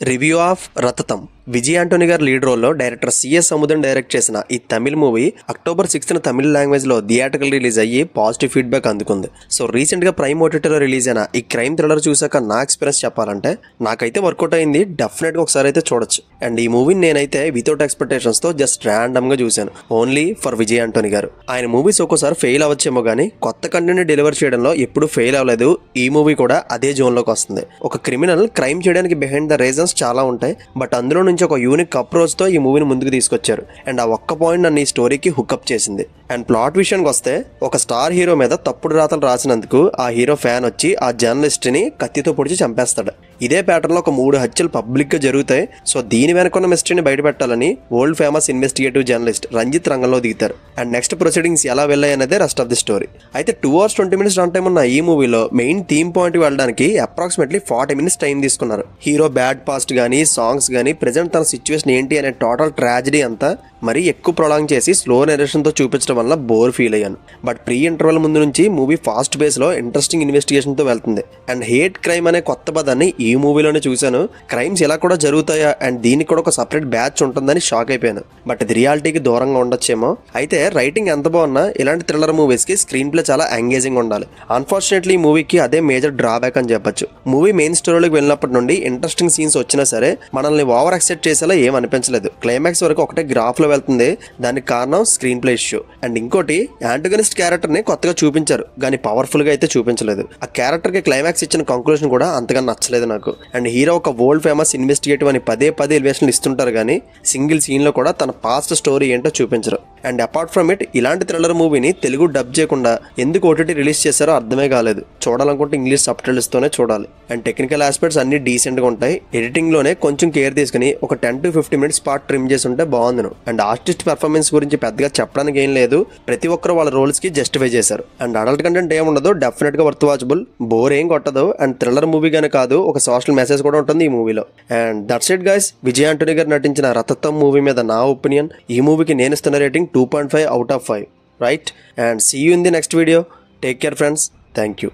Review of Raththam. Vijay Antony గారి lead రోల్లో director CS సముద్రం డైరెక్ట్ చేసిన ఈ తమిళ మూవీ October 6th తమిళ లాంగ్వేజ్ లో థియేట్రికల్ రిలీజ్ అయ్యి పాజిటివ్ ఫీడ్బ్యాక్ అందుకుంది. సో రీసెంట్ గా ప్రైమ్ ఓటీటీలో రిలీజ్ అయిన ఈ క్రైమ్ థ్రిల్లర్ చూసాక నా ఎక్స్పీరియన్స్ చెప్పాలంటే నాకైతే వర్కౌట్ అయింది. డెఫినెట్ గా ఒకసారి అయితే చూడొచ్చు. అండ్ ఈ మూవీని నేనైతే వితౌట్ ఎక్స్పెక్టేషన్స్ తో జస్ట్ ర్యాండమ్ గా చూశాను, ఓన్లీ ఫర్ విజయ్ ఆంటోనీ గారు. ఆయన మూవీస్ ఒక్కోసారి ఫెయిల్ అవ్వచ్చేమో కానీ కొత్త కంటెంట్ ని డెలివర్ చేయడంలో ఎప్పుడు ఫెయిల్ అవ్వలేదు. ఈ మూవీ కూడా అదే జోన్ లోకి వస్తుంది. ఒక క్రిమినల్ క్రైమ్ చేయడానికి బిహైండ్ ద రీజన్స్ చాలా ఉంటాయి, బట్ అందులో నుంచి ఒక యూనిక్ అప్రోచ్ తో ఈ మూవీని ముందుకు తీసుకొచ్చారు. అండ్ ఆ ఒక్క పాయింట్ నన్ను ఈ స్టోరీకి హుక్అప్ చేసింది. అండ్ ప్లాట్ విషయానికి వస్తే, ఒక స్టార్ హీరో మీద తప్పుడు రాతలు రాసినందుకు ఆ హీరో ఫ్యాన్ వచ్చి ఆ జర్నలిస్ట్ ని కత్తితో పొడిచి చంపేస్తాడు. ఇదే ప్యాటర్న్ లో ఒక 3 హత్యలు పబ్లిక్ గా జరుగుతాయి. సో దీని వెనకున్న మిస్టరీని బయటపెట్టాలని world famous investigative journalist Ranjith రంగంలో దిగుతారు. అండ్ నెక్స్ట్ ప్రొసీడింగ్స్ ఎలా వెళ్ళాయి అనేది రెస్ట్ ఆఫ్ ది స్టోరీ. అయితే 2 hours 20 minutes రన్ టైం ఉన్న ఈ మూవీలో మెయిన్ థీమ్ పాయింట్ వెళ్ళడానికి అప్రాక్సిమేట్లీ 40 minutes టైం తీసుకున్నారు. హీరో బ్యాడ్ పాస్ట్ గానీ, సాంగ్స్ గానీ, ప్రెజెంట్ తన సిచ్యువేషన్ ఏంటి అనే టోటల్ ట్రాజడీ అంతా మరీ ఎక్కువ ప్రొలాంగ్ చేసి స్లో నెరేషన్ తో చూపించడం వల్ల బోర్ ఫీల్ అయ్యాను. బట్ ప్రీ ఇంటర్వెల్ ముందు నుంచి మూవీ ఫాస్ట్ బేస్ లో ఇంట్రెస్టింగ్ ఇన్వెస్టిగేషన్ తో వెళ్తుంది. అండ్ హేట్ క్రైమ్ అనే కొత్త పదాన్ని ఈ మూవీలోనే చూశాను. క్రైమ్స్ ఇలా కూడా జరుగుతాయా అండ్ దీనికి కూడా ఒక సపరేట్ బ్యాచ్ ఉంటుందని షాక్ అయిపోయాను. బట్ ఇది రియాలిటీకి దూరంగా ఉండొచ్చేమో. అయితే రైటింగ్ ఎంత బాగున్నా ఇలాంటి థ్రిల్లర్ మూవీస్ కి స్క్రీన్ ప్లే చాలా ఎంగేజింగ్ ఉండాలి. అన్ఫార్చునేట్లీ ఈ మూవీకి అదే మేజర్ డ్రాబ్యాక్ అని చెప్పొచ్చు. మూవీ మెయిన్ స్టోరీలోకి వెళ్ళినప్పటి నుండి ఇంట్రెస్టింగ్ సీన్స్ వచ్చినా సరే మనల్ని ఓవర్ ఎక్సైట్ చేసేలా ఏం అనిపించలేదు. క్లైమాక్స్ వరకు ఒకటే గ్రాఫ్ లో వెళ్తుంది. దానికి కారణం స్క్రీన్ ప్లే ఇష్యూ. అండ్ ఇంకోటి, యాంటగనిస్ట్ క్యారెక్టర్ ని కొత్తగా చూపించారు కానీ పవర్ఫుల్ గా అయితే చూపించలేదు. ఆ క్యారెక్టర్ కి క్లైమాక్స్ ఇచ్చిన కంక్లూజన్ కూడా అంతగా నచ్చలేదు నాకు. అండ్ హీరో ఒక వరల్డ్ ఫేమస్ ఇన్వెస్టిగేటివ్ అని పదే ఎలివేషన్లు ఇస్తుంటారు కానీ సింగిల్ సీన్ లో కూడా తన పాస్ట్ స్టోరీ ఏంటో చూపించరు. అండ్ అపార్ట్ ఫ్రమ్ ఇట్, ఇలాంటి థ్రిల్లర్ మూవీని తెలుగు డబ్ చేయకుండా ఎందుకు ఓటీటీ రిలీజ్ చేశారో అర్థమే కాలేదు. చూడాలనుకుంటే ఇంగ్లీష్ సబ్ టైటిల్స్ తోనే చూడాలి. అండ్ టెక్నికల్ ఆస్పెక్ట్స్ అన్ని డీసెంట్ గా ఉంటాయి. ఎడిటింగ్ లోనే కొంచెం కేర్ తీసుకుని ఒక 10 to 15 minutes పార్ట్ ట్రిమ్ చేసి ఉంటే బాగుంది. అండ్ ఆర్టిస్ట్ పెర్ఫార్మెన్స్ గురించి పెద్దగా చెప్పడానికి ఏం లేదు. ప్రతి ఒక్కరు వాళ్ళ రోల్స్ కి జస్టిఫై చేశారు. అండ్ అడల్ట్ కంటెంట్ ఏముండదు, డెఫినెట్ గా వర్త్ వాచబుల్. బోర్ ఏం కొట్టదు. అండ్ థ్రిల్లర్ మూవీ గానే కాదు, ఒక సోషల్ మెసేజ్ కూడా ఉంటుంది ఈ మూవీలో. And that's it guys. Vijay Antony గారు నటించిన రతతం మూవీ మీద నా ఒపీనియన్. ఈ మూవీకి నేను ఇస్తున్న rating 2.5 out of 5. Right. And see you in the next video. Take care friends. Thank you.